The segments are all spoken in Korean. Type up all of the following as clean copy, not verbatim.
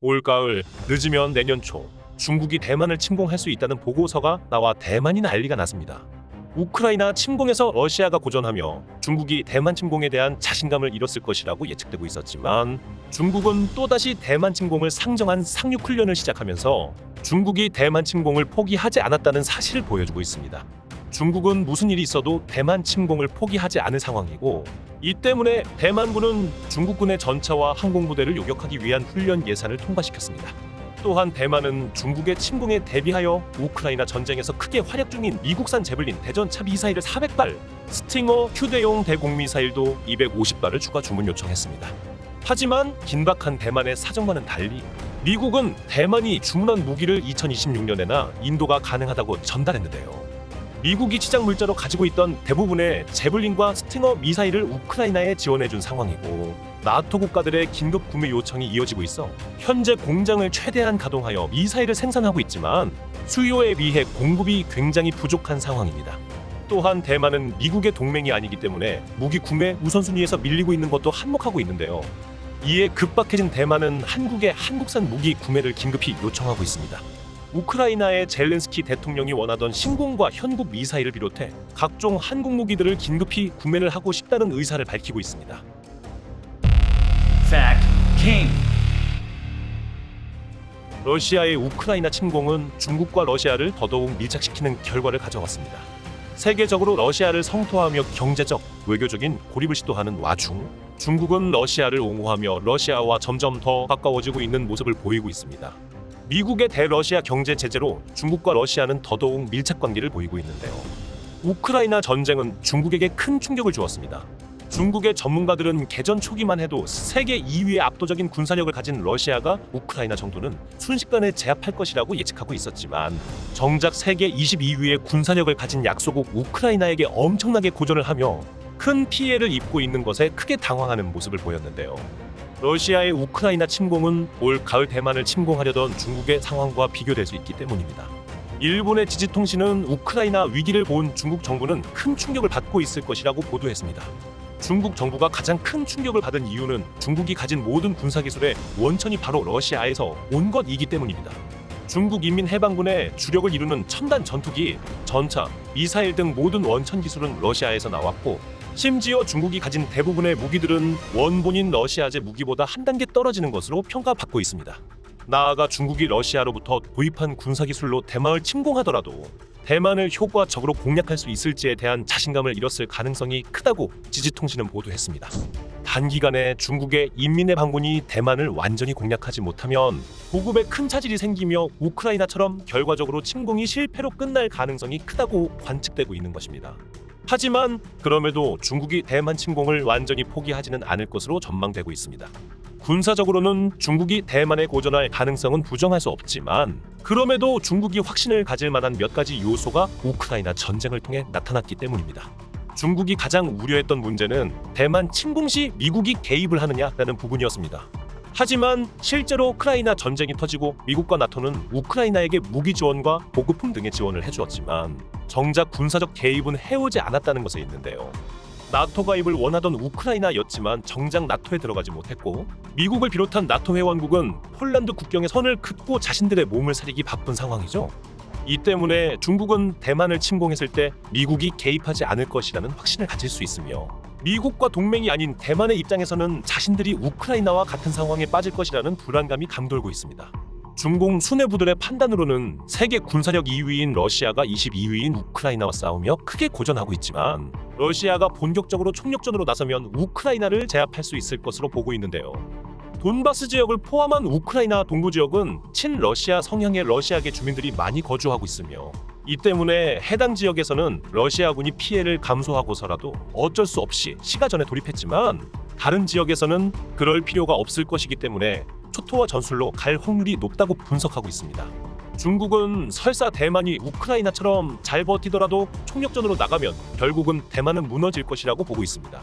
올가을 늦으면 내년 초 중국이 대만을 침공할 수 있다는 보고서가 나와 대만이 난리가 났습니다. 우크라이나 침공에서 러시아가 고전하며 중국이 대만 침공에 대한 자신감을 잃었을 것이라고 예측되고 있었지만 중국은 또다시 대만 침공을 상정한 상륙훈련을 시작하면서 중국이 대만 침공을 포기하지 않았다는 사실을 보여주고 있습니다. 중국은 무슨 일이 있어도 대만 침공을 포기하지 않을 상황이고 이 때문에 대만군은 중국군의 전차와 항공부대를 요격하기 위한 훈련 예산을 통과시켰습니다. 또한 대만은 중국의 침공에 대비하여 우크라이나 전쟁에서 크게 활약 중인 미국산 제블린 대전차 미사일을 400발, 스팅어 휴대용 대공미사일도 250발을 추가 주문 요청했습니다. 하지만 긴박한 대만의 사정과는 달리 미국은 대만이 주문한 무기를 2026년에나 인도가 가능하다고 전달했는데요. 미국이 지장 물자로 가지고 있던 대부분의 제블린과 스팅어 미사일을 우크라이나에 지원해준 상황이고 나토 국가들의 긴급 구매 요청이 이어지고 있어 현재 공장을 최대한 가동하여 미사일을 생산하고 있지만 수요에 비해 공급이 굉장히 부족한 상황입니다. 또한 대만은 미국의 동맹이 아니기 때문에 무기 구매 우선순위에서 밀리고 있는 것도 한몫하고 있는데요. 이에 급박해진 대만은 한국의 한국산 무기 구매를 긴급히 요청하고 있습니다. 우크라이나의 젤렌스키 대통령이 원하던 신공과 현국 미사일을 비롯해 각종 한국 무기들을 긴급히 구매를 하고 싶다는 의사를 밝히고 있습니다. Fact King. 러시아의 우크라이나 침공은 중국과 러시아를 더더욱 밀착시키는 결과를 가져왔습니다. 세계적으로 러시아를 성토하며 경제적, 외교적인 고립을 시도하는 와중 중국은 러시아를 옹호하며 러시아와 점점 더 가까워지고 있는 모습을 보이고 있습니다. 미국의 대러시아 경제 제재로 중국과 러시아는 더더욱 밀착 관계를 보이고 있는데요. 우크라이나 전쟁은 중국에게 큰 충격을 주었습니다. 중국의 전문가들은 개전 초기만 해도 세계 2위의 압도적인 군사력을 가진 러시아가 우크라이나 정도는 순식간에 제압할 것이라고 예측하고 있었지만 정작 세계 22위의 군사력을 가진 약소국 우크라이나에게 엄청나게 고전을 하며 큰 피해를 입고 있는 것에 크게 당황하는 모습을 보였는데요. 러시아의 우크라이나 침공은 올 가을 대만을 침공하려던 중국의 상황과 비교될 수 있기 때문입니다. 일본의 지지통신은 우크라이나 위기를 본 중국 정부는 큰 충격을 받고 있을 것이라고 보도했습니다. 중국 정부가 가장 큰 충격을 받은 이유는 중국이 가진 모든 군사기술의 원천이 바로 러시아에서 온 것이기 때문입니다. 중국 인민해방군의 주력을 이루는 첨단 전투기, 전차, 미사일 등 모든 원천 기술은 러시아에서 나왔고 심지어 중국이 가진 대부분의 무기들은 원본인 러시아제 무기보다 한 단계 떨어지는 것으로 평가받고 있습니다. 나아가 중국이 러시아로부터 도입한 군사기술로 대만을 침공하더라도 대만을 효과적으로 공략할 수 있을지에 대한 자신감을 잃었을 가능성이 크다고 지지통신은 보도했습니다. 단기간에 중국의 인민해방군이 대만을 완전히 공략하지 못하면 보급에 큰 차질이 생기며 우크라이나처럼 결과적으로 침공이 실패로 끝날 가능성이 크다고 관측되고 있는 것입니다. 하지만 그럼에도 중국이 대만 침공을 완전히 포기하지는 않을 것으로 전망되고 있습니다. 군사적으로는 중국이 대만에 고전할 가능성은 부정할 수 없지만 그럼에도 중국이 확신을 가질 만한 몇 가지 요소가 우크라이나 전쟁을 통해 나타났기 때문입니다. 중국이 가장 우려했던 문제는 대만 침공 시 미국이 개입을 하느냐라는 부분이었습니다. 하지만 실제로 우크라이나 전쟁이 터지고 미국과 나토는 우크라이나에게 무기 지원과 보급품 등의 지원을 해주었지만 정작 군사적 개입은 해오지 않았다는 것에 있는데요. 나토 가입을 원하던 우크라이나였지만 정작 나토에 들어가지 못했고 미국을 비롯한 나토 회원국은 폴란드 국경에 선을 긋고 자신들의 몸을 사리기 바쁜 상황이죠. 이 때문에 중국은 대만을 침공했을 때 미국이 개입하지 않을 것이라는 확신을 가질 수 있으며 미국과 동맹이 아닌 대만의 입장에서는 자신들이 우크라이나와 같은 상황에 빠질 것이라는 불안감이 감돌고 있습니다. 중공 수뇌부들의 판단으로는 세계 군사력 2위인 러시아가 22위인 우크라이나와 싸우며 크게 고전하고 있지만 러시아가 본격적으로 총력전으로 나서면 우크라이나를 제압할 수 있을 것으로 보고 있는데요. 돈바스 지역을 포함한 우크라이나 동부 지역은 친러시아 성향의 러시아계 주민들이 많이 거주하고 있으며 이 때문에 해당 지역에서는 러시아군이 피해를 감수하고서라도 어쩔 수 없이 시가전에 돌입했지만 다른 지역에서는 그럴 필요가 없을 것이기 때문에 초토화 전술로 갈 확률이 높다고 분석하고 있습니다. 중국은 설사 대만이 우크라이나처럼 잘 버티더라도 총력전으로 나가면 결국은 대만은 무너질 것이라고 보고 있습니다.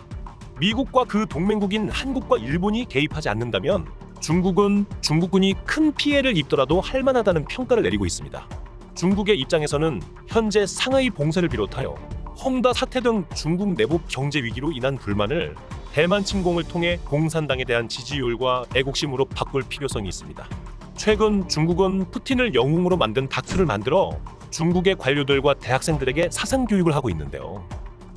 미국과 그 동맹국인 한국과 일본이 개입하지 않는다면 중국은 중국군이 큰 피해를 입더라도 할 만하다는 평가를 내리고 있습니다. 중국의 입장에서는 현재 상하이 봉쇄를 비롯하여 헝다 사태 등 중국 내부 경제 위기로 인한 불만을 대만 침공을 통해 공산당에 대한 지지율과 애국심으로 바꿀 필요성이 있습니다. 최근 중국은 푸틴을 영웅으로 만든 다큐를 만들어 중국의 관료들과 대학생들에게 사상 교육을 하고 있는데요.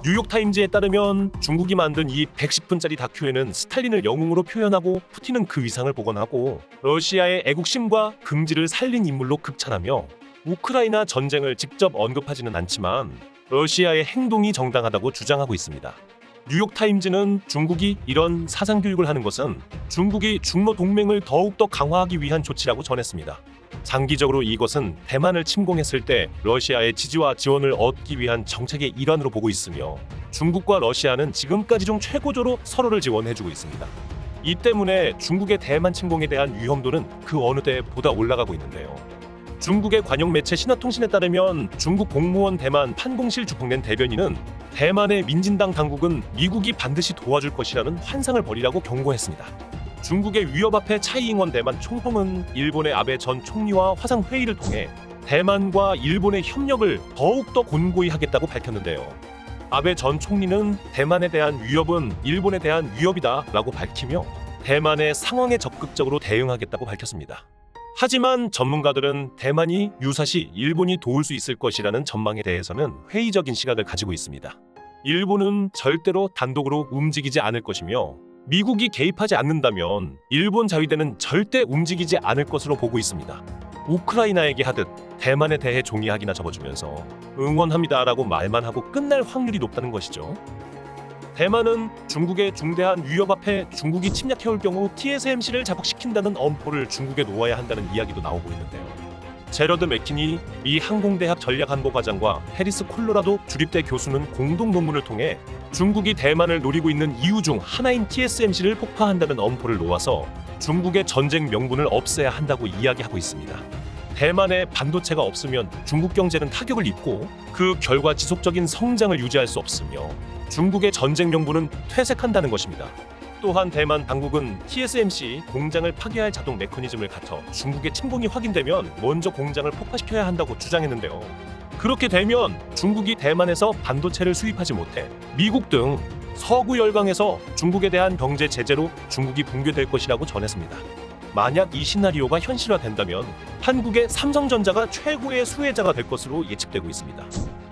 뉴욕타임즈에 따르면 중국이 만든 이 110분짜리 다큐에는 스탈린을 영웅으로 표현하고 푸틴은 그 위상을 복원하고 러시아의 애국심과 긍지를 살린 인물로 극찬하며 우크라이나 전쟁을 직접 언급하지는 않지만 러시아의 행동이 정당하다고 주장하고 있습니다. 뉴욕타임즈는 중국이 이런 사상교육을 하는 것은 중국이 중러 동맹을 더욱더 강화하기 위한 조치라고 전했습니다. 장기적으로 이것은 대만을 침공했을 때 러시아의 지지와 지원을 얻기 위한 정책의 일환으로 보고 있으며 중국과 러시아는 지금까지 중 최고조로 서로를 지원해주고 있습니다. 이 때문에 중국의 대만 침공에 대한 위험도는 그 어느 때보다 올라가고 있는데요. 중국의 관영 매체 신화통신에 따르면 중국 공무원 대만 판공실 주폭낸 대변인은 대만의 민진당 당국은 미국이 반드시 도와줄 것이라는 환상을 버리라고 경고했습니다. 중국의 위협 앞에 차이잉원 대만 총통은 일본의 아베 전 총리와 화상회의를 통해 대만과 일본의 협력을 더욱더 곤고히 하겠다고 밝혔는데요. 아베 전 총리는 대만에 대한 위협은 일본에 대한 위협이다 라고 밝히며 대만의 상황에 적극적으로 대응하겠다고 밝혔습니다. 하지만 전문가들은 대만이 유사시 일본이 도울 수 있을 것이라는 전망에 대해서는 회의적인 시각을 가지고 있습니다. 일본은 절대로 단독으로 움직이지 않을 것이며 미국이 개입하지 않는다면 일본 자위대는 절대 움직이지 않을 것으로 보고 있습니다. 우크라이나에게 하듯 대만에 대해 종이 학이나 접어주면서 응원합니다라고 말만 하고 끝날 확률이 높다는 것이죠. 대만은 중국의 중대한 위협 앞에 중국이 침략해올 경우 TSMC를 자극시킨다는 엄포를 중국에 놓아야 한다는 이야기도 나오고 있는데요. 제러드 맥키니 미 항공대학 전략안보과장과 해리스 콜로라도 주립대 교수는 공동 논문을 통해 중국이 대만을 노리고 있는 이유 중 하나인 TSMC를 폭파한다는 엄포를 놓아서 중국의 전쟁 명분을 없애야 한다고 이야기하고 있습니다. 대만에 반도체가 없으면 중국 경제는 타격을 입고 그 결과 지속적인 성장을 유지할 수 없으며 중국의 전쟁 명분은 퇴색한다는 것입니다. 또한 대만 당국은 TSMC 공장을 파괴할 자동 메커니즘을 갖춰 중국의 침공이 확인되면 먼저 공장을 폭파시켜야 한다고 주장했는데요. 그렇게 되면 중국이 대만에서 반도체를 수입하지 못해 미국 등 서구 열강에서 중국에 대한 경제 제재로 중국이 붕괴될 것이라고 전했습니다. 만약 이 시나리오가 현실화된다면 한국의 삼성전자가 최고의 수혜자가 될 것으로 예측되고 있습니다.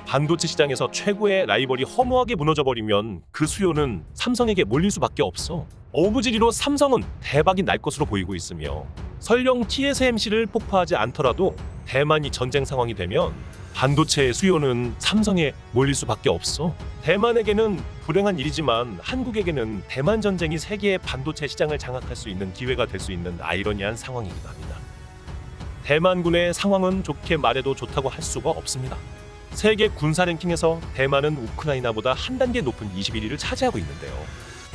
반도체 시장에서 최고의 라이벌이 허무하게 무너져버리면 그 수요는 삼성에게 몰릴 수밖에 없어 어부지리로 삼성은 대박이 날 것으로 보이고 있으며 설령 TSMC를 폭파하지 않더라도 대만이 전쟁 상황이 되면 반도체의 수요는 삼성에 몰릴 수밖에 없어. 대만에게는 불행한 일이지만 한국에게는 대만 전쟁이 세계의 반도체 시장을 장악할 수 있는 기회가 될 수 있는 아이러니한 상황이기도 합니다. 대만군의 상황은 좋게 말해도 좋다고 할 수가 없습니다. 세계 군사 랭킹에서 대만은 우크라이나보다 한 단계 높은 21위를 차지하고 있는데요.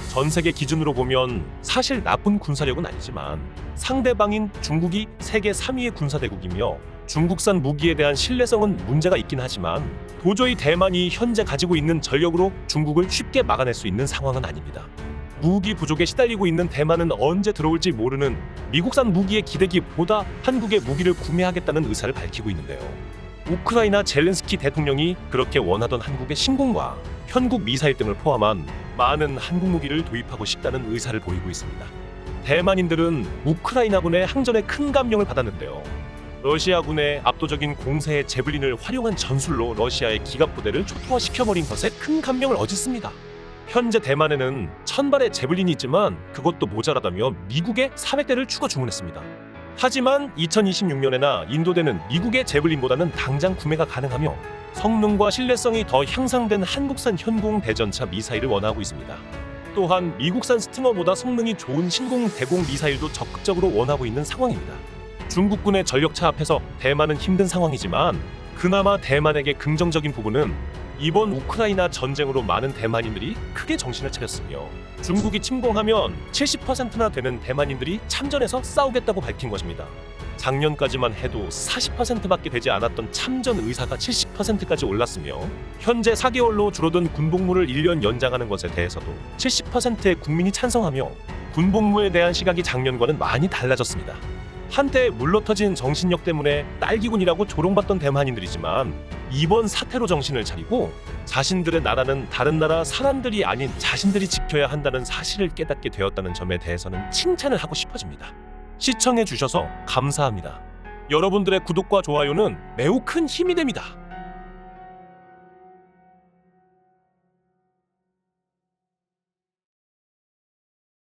전 세계 기준으로 보면 사실 나쁜 군사력은 아니지만 상대방인 중국이 세계 3위의 군사대국이며 중국산 무기에 대한 신뢰성은 문제가 있긴 하지만 도저히 대만이 현재 가지고 있는 전력으로 중국을 쉽게 막아낼 수 있는 상황은 아닙니다. 무기 부족에 시달리고 있는 대만은 언제 들어올지 모르는 미국산 무기에 기대기보다 한국의 무기를 구매하겠다는 의사를 밝히고 있는데요. 우크라이나 젤렌스키 대통령이 그렇게 원하던 한국의 신공과 현국 미사일 등을 포함한 많은 한국 무기를 도입하고 싶다는 의사를 보이고 있습니다. 대만인들은 우크라이나군의 항전에 큰 감명을 받았는데요. 러시아군의 압도적인 공세의 제블린을 활용한 전술로 러시아의 기갑부대를 초토화시켜버린 것에 큰 감명을 얻었습니다. 현재 대만에는 1000발의 제블린이 있지만 그것도 모자라다며 미국의 400대를 추가 주문했습니다. 하지만 2026년에나 인도대는 미국의 제블린보다는 당장 구매가 가능하며 성능과 신뢰성이 더 향상된 한국산 현공 대전차 미사일을 원하고 있습니다. 또한 미국산 스팅어보다 성능이 좋은 신공 대공 미사일도 적극적으로 원하고 있는 상황입니다. 중국군의 전력차 앞에서 대만은 힘든 상황이지만 그나마 대만에게 긍정적인 부분은 이번 우크라이나 전쟁으로 많은 대만인들이 크게 정신을 차렸으며 중국이 침공하면 70%나 되는 대만인들이 참전해서 싸우겠다고 밝힌 것입니다. 작년까지만 해도 40%밖에 되지 않았던 참전 의사가 70%까지 올랐으며 현재 4개월로 줄어든 군복무를 1년 연장하는 것에 대해서도 70%의 국민이 찬성하며 군복무에 대한 시각이 작년과는 많이 달라졌습니다. 한때 물러터진 정신력 때문에 딸기군이라고 조롱받던 대만인들이지만 이번 사태로 정신을 차리고 자신들의 나라는 다른 나라 사람들이 아닌 자신들이 지켜야 한다는 사실을 깨닫게 되었다는 점에 대해서는 칭찬을 하고 싶어집니다. 시청해 주셔서 감사합니다. 여러분들의 구독과 좋아요는 매우 큰 힘이 됩니다.